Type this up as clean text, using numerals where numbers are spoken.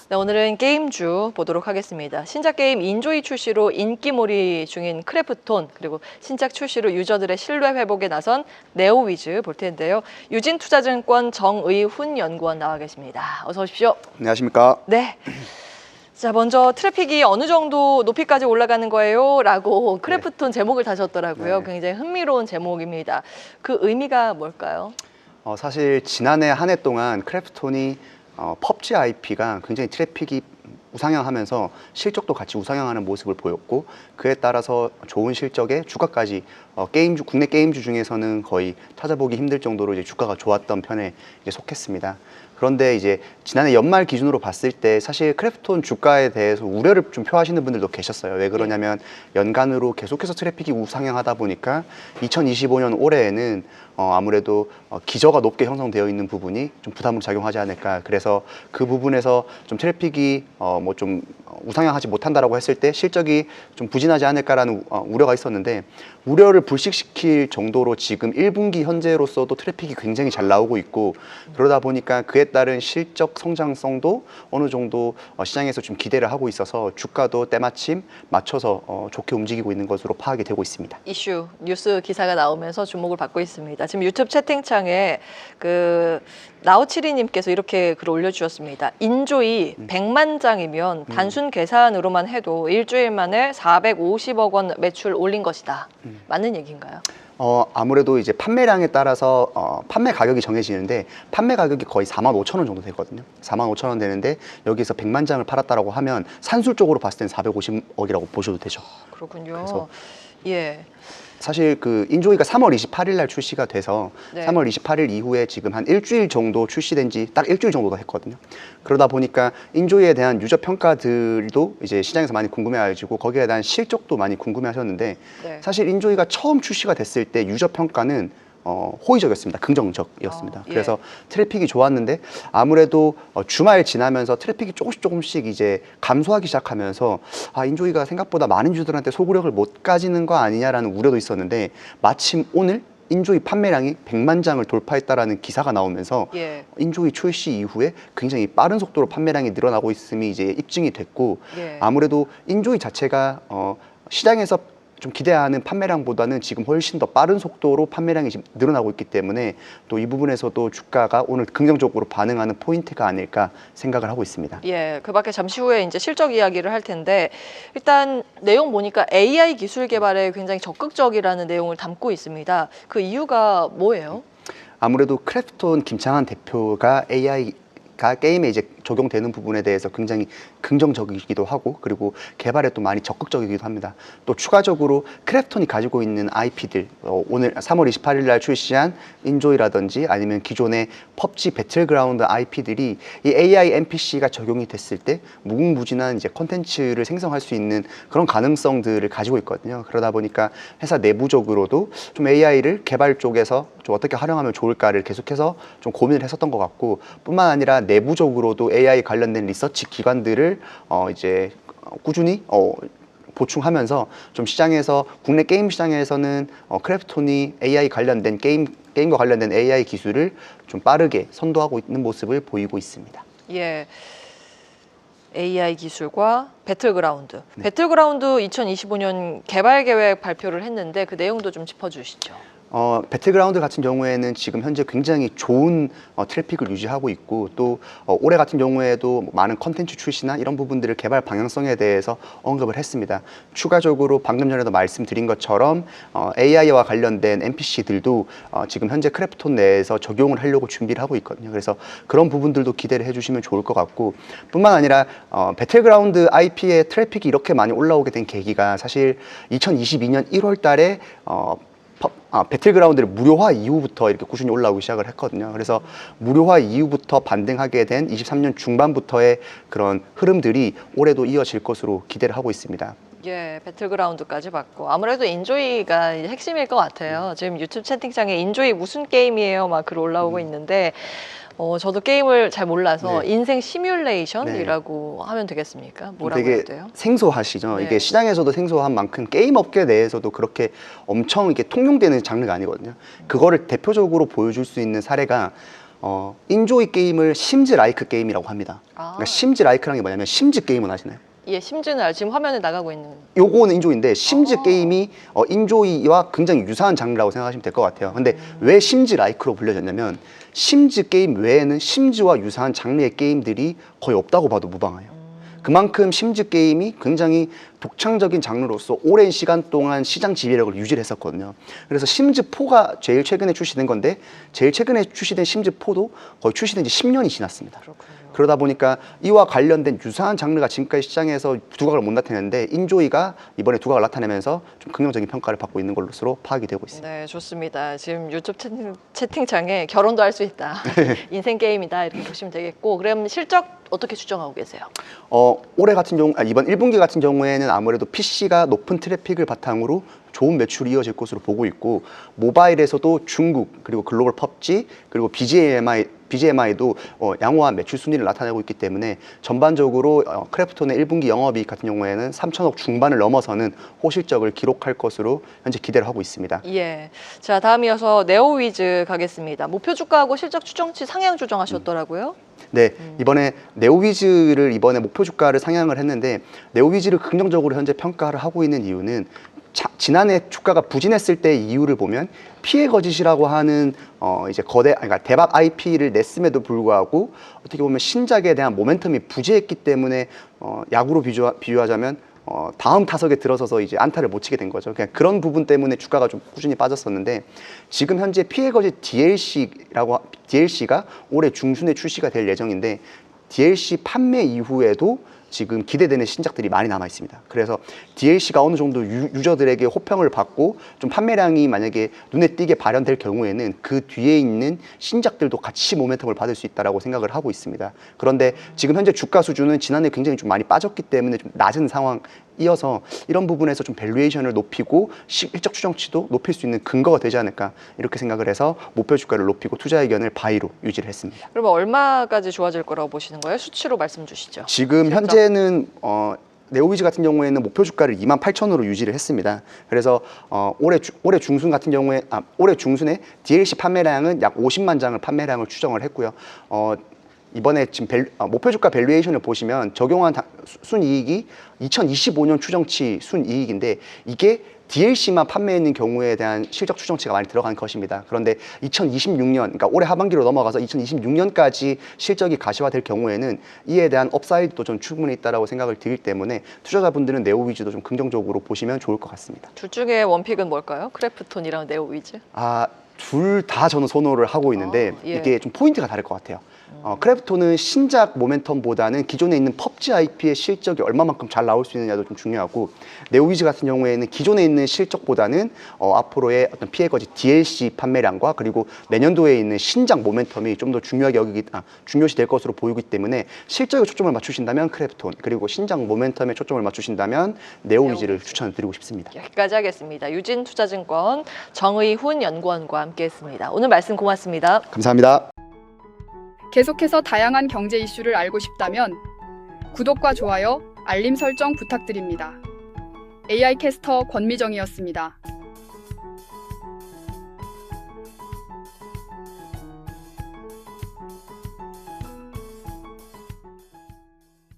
네, 오늘은 게임주 보도록 하겠습니다. 신작 게임 인조이 출시로 인기몰이 중인 크래프톤, 그리고 신작 출시로 유저들의 신뢰 회복에 나선 네오위즈 볼 텐데요. 유진투자증권 정의훈 연구원 나와 계십니다. 어서 오십시오. 안녕하십니까. 네. 자, 먼저 트래픽이 어느 정도 높이까지 올라가는 거예요? 라고 크래프톤 제목을 다셨더라고요. 네. 굉장히 흥미로운 제목입니다. 그 의미가 뭘까요? 사실 지난해 한 해 동안 크래프톤이 펍지 IP가 굉장히 트래픽이 우상향하면서 실적도 같이 우상향하는 모습을 보였고, 그에 따라서 좋은 실적에 주가까지 국내 게임주 중에서는 거의 찾아보기 힘들 정도로 이제 주가가 좋았던 편에 이제 속했습니다. 그런데 이제 지난해 연말 기준으로 봤을 때 사실 크래프톤 주가에 대해서 우려를 좀 표하시는 분들도 계셨어요. 왜 그러냐면 연간으로 계속해서 트래픽이 우상향하다 보니까 2025년 올해에는 아무래도 기저가 높게 형성되어 있는 부분이 좀 부담으로 작용하지 않을까. 그래서 그 부분에서 좀 트래픽이 뭐 좀 우상향하지 못한다라고 했을 때 실적이 좀 부진하지 않을까라는 우려가 있었는데, 우려를 불식시킬 정도로 지금 1분기 현재로서도 트래픽이 굉장히 잘 나오고 있고, 그러다 보니까 그에 따른 실적 성장성도 어느 정도 시장에서 좀 기대를 하고 있어서 주가도 때마침 맞춰서 좋게 움직이고 있는 것으로 파악이 되고 있습니다. 이슈 뉴스 기사가 나오면서 주목을 받고 있습니다. 지금 유튜브 채팅창에 나우치리님께서 이렇게 글을 올려주셨습니다. 인조이 100만 장이면 단순 계산으로만 해도 일주일 만에 450억 원 매출 올린 것이다. 맞는 얘기인가요? 아무래도 이제 판매량에 따라서 판매 가격이 정해지는데, 판매 가격이 거의 45,000원 정도 되거든요. 45,000원 되는데 여기서 100만 장을 팔았다라고 하면 산술적으로 봤을 때는 450억이라고 보셔도 되죠. 그렇군요. 그래서 예. 사실 그 인조이가 3월 28일 날 출시가 돼서 네. 3월 28일 이후에 지금 한 일주일 정도 출시된 지 딱 일주일 정도가 됐거든요. 그러다 보니까 인조이에 대한 유저 평가들도 이제 시장에서 많이 궁금해가지고 거기에 대한 실적도 많이 궁금해하셨는데, 네. 사실 인조이가 처음 출시가 됐을 때 유저 평가는 호의적이었습니다. 긍정적이었습니다. 예. 그래서 트래픽이 좋았는데, 아무래도 주말 지나면서 트래픽이 조금씩 이제 감소하기 시작하면서 인조이가 생각보다 많은 유저들한테 소구력을 못 가지는 거 아니냐라는 우려도 있었는데, 마침 오늘 인조이 판매량이 100만 장을 돌파했다라는 기사가 나오면서 예. 인조이 출시 이후에 굉장히 빠른 속도로 판매량이 늘어나고 있음이 이제 입증이 됐고, 예. 아무래도 인조이 자체가 시장에서 좀 기대하는 판매량보다는 지금 훨씬 더 빠른 속도로 판매량이 지금 늘어나고 있기 때문에 또 이 부분에서도 주가가 오늘 긍정적으로 반응하는 포인트가 아닐까 생각을 하고 있습니다. 예, 그 밖에 잠시 후에 이제 실적 이야기를 할 텐데, 일단 내용 보니까 AI 기술 개발에 굉장히 적극적이라는 내용을 담고 있습니다. 그 이유가 뭐예요? 아무래도 크래프톤 김창한 대표가 AI가 게임에 이제 적용되는 부분에 대해서 굉장히 긍정적이기도 하고, 그리고 개발에 또 많이 적극적이기도 합니다. 또 추가적으로 크래프톤이 가지고 있는 IP들, 오늘 3월 28일 날 출시한 인조이라든지 아니면 기존의 펍지 배틀그라운드 IP들이 이 AI NPC가 적용이 됐을 때 무궁무진한 이제 콘텐츠를 생성할 수 있는 그런 가능성들을 가지고 있거든요. 그러다 보니까 회사 내부적으로도 좀 AI를 개발 쪽에서 좀 어떻게 활용하면 좋을까를 계속해서 좀 고민을 했었던 것 같고, 뿐만 아니라 내부적으로도 AI 관련된 리서치 기관들을 이제 꾸준히 보충하면서 좀 시장에서, 국내 게임 시장에서는 크래프톤이 AI 관련된 게임과 관련된 AI 기술을 좀 빠르게 선도하고 있는 모습을 보이고 있습니다. 예. AI 기술과 배틀그라운드. 배틀그라운드 2025년 개발 계획 발표를 했는데 그 내용도 좀 짚어주시죠. 배틀그라운드 같은 경우에는 지금 현재 굉장히 좋은 트래픽을 유지하고 있고, 또 올해 같은 경우에도 많은 컨텐츠 출시나 이런 부분들을 개발 방향성에 대해서 언급을 했습니다. 추가적으로 방금 전에도 말씀드린 것처럼 AI와 관련된 NPC들도 지금 현재 크래프톤 내에서 적용을 하려고 준비를 하고 있거든요. 그래서 그런 부분들도 기대를 해주시면 좋을 것 같고, 뿐만 아니라 배틀그라운드 IP의 트래픽이 이렇게 많이 올라오게 된 계기가 사실 2022년 1월 달에 배틀그라운드를 무료화 이후부터 이렇게 꾸준히 올라오기 시작을 했거든요. 그래서 무료화 이후부터 반등하게 된 23년 중반부터의 그런 흐름들이 올해도 이어질 것으로 기대를 하고 있습니다. 예, 배틀그라운드까지 봤고, 아무래도 인조이가 이제 핵심일 것 같아요. 지금 유튜브 채팅창에 인조이 무슨 게임이에요? 막 글 올라오고 있는데, 저도 게임을 잘 몰라서 네. 인생 시뮬레이션이라고 하면 되겠습니까? 뭐라고 해야 되게 돼요? 생소하시죠. 네. 이게 시장에서도 생소한 만큼 게임 업계 내에서도 그렇게 엄청 이게 통용되는 장르가 아니거든요. 그거를 대표적으로 보여줄 수 있는 사례가 인조이 게임을 심즈 라이크 게임이라고 합니다. 그러니까 심즈 라이크라는 게 뭐냐면 심즈 게임은 아시나요? 예, 심즈는 지금 화면에 나가고 있는. 요거는 인조이인데 심즈 게임이 인조이와 굉장히 유사한 장르라고 생각하시면 될 것 같아요. 근데 왜 심즈 라이크로 불려졌냐면 심즈 게임 외에는 심즈와 유사한 장르의 게임들이 거의 없다고 봐도 무방해요. 그만큼 심즈 게임이 굉장히 독창적인 장르로서 오랜 시간 동안 시장 지배력을 유지를 했었거든요. 그래서 심즈4가 제일 최근에 출시된 건데 제일 최근에 출시된 심즈4도 거의 출시된 지 10년이 지났습니다. 그렇군요. 그러다 보니까 이와 관련된 유사한 장르가 지금까지 시장에서 두각을 못 나타내는데 인조이가 이번에 두각을 나타내면서 좀 긍정적인 평가를 받고 있는 것으로 파악이 되고 있습니다. 네, 좋습니다. 지금 유튜브 채팅창에 결혼도 할 수 있다. 인생 게임이다. 이렇게 보시면 되겠고. 그럼 실적 어떻게 추정하고 계세요? 올해 같은 경우, 이번 1분기 같은 경우에는 아무래도 PC가 높은 트래픽을 바탕으로 좋은 매출이 이어질 것으로 보고 있고 모바일에서도 중국 그리고 글로벌 펍지 그리고 BGMI도 양호한 매출 순위를 나타내고 있기 때문에 전반적으로 크래프톤의 1분기 영업이익 같은 경우에는 3천억 중반을 넘어서는 호실적을 기록할 것으로 현재 기대를 하고 있습니다. 예. 자, 다음 이어서 네오위즈 가겠습니다. 목표 주가하고 실적 추정치 상향 조정하셨더라고요. 네, 이번에 네오위즈를 이번에 목표 주가를 상향을 했는데 네오위즈를 긍정적으로 현재 평가를 하고 있는 이유는 지난해 주가가 부진했을 때 이유를 보면 피해 거짓이라고 하는 이제 그러니까 대박 IP를 냈음에도 불구하고 어떻게 보면 신작에 대한 모멘텀이 부재했기 때문에 야구로 비유하자면 다음 타석에 들어서서 이제 안타를 못 치게 된 거죠. 그냥 그런 부분 때문에 주가가 좀 꾸준히 빠졌었는데 지금 현재 피해 거짓 DLC가 올해 중순에 출시가 될 예정인데 DLC 판매 이후에도 지금 기대되는 신작들이 많이 남아 있습니다. 그래서 DLC가 어느 정도 유저들에게 호평을 받고 좀 판매량이 만약에 눈에 띄게 발현될 경우에는 그 뒤에 있는 신작들도 같이 모멘텀을 받을 수 있다라고 생각을 하고 있습니다. 그런데 지금 현재 주가 수준은 지난해 굉장히 좀 많이 빠졌기 때문에 좀 낮은 상황이어서 이런 부분에서 좀 밸류에이션을 높이고 실적 추정치도 높일 수 있는 근거가 되지 않을까 이렇게 생각을 해서 목표 주가를 높이고 투자 의견을 바이로 유지를 했습니다. 그러면 얼마까지 좋아질 거라고 보시는 거예요? 수치로 말씀 주시죠. 지금 현재는 네오위즈 같은 경우에는 목표 주가를 28,000으로 유지를 했습니다. 그래서 올해 중순 같은 경우에 올해 중순에 DLC 판매량은 약 50만 장을 판매량을 추정을 했고요. 이번에 지금 목표 주가 밸류에이션을 보시면 적용한 순이익이 2025년 추정치 순이익인데 이게 DLC만 판매했는 경우에 대한 실적 추정치가 많이 들어간 것입니다. 그런데 2026년, 그러니까 올해 하반기로 넘어가서 2026년까지 실적이 가시화될 경우에는 이에 대한 업사이드도 좀 충분히 있다라고 생각을 드리기 때문에 투자자분들은 네오위즈도 좀 긍정적으로 보시면 좋을 것 같습니다. 둘 중에 원픽은 뭘까요? 크래프톤이랑 네오위즈? 둘 다 저는 선호를 하고 있는데 예. 이게 좀 포인트가 다를 것 같아요. 크래프톤은 신작 모멘텀보다는 기존에 있는 펍지 IP의 실적이 얼마만큼 잘 나올 수 있느냐도 좀 중요하고 네오위즈 같은 경우에는 기존에 있는 실적보다는 앞으로의 어떤 피해 거짓 DLC 판매량과 그리고 내년도에 있는 신작 모멘텀이 좀 더 중요시 될 것으로 보이기 때문에 실적에 초점을 맞추신다면 크래프톤 그리고 신작 모멘텀에 초점을 맞추신다면 네오위즈를 추천드리고 싶습니다. 여기까지 하겠습니다. 유진투자증권 정의훈 연구원과 함께했습니다. 오늘 말씀 고맙습니다. 감사합니다. 계속해서 다양한 경제 이슈를 알고 싶다면 구독과 좋아요, 알림 설정 부탁드립니다. AI 캐스터 권미정이었습니다.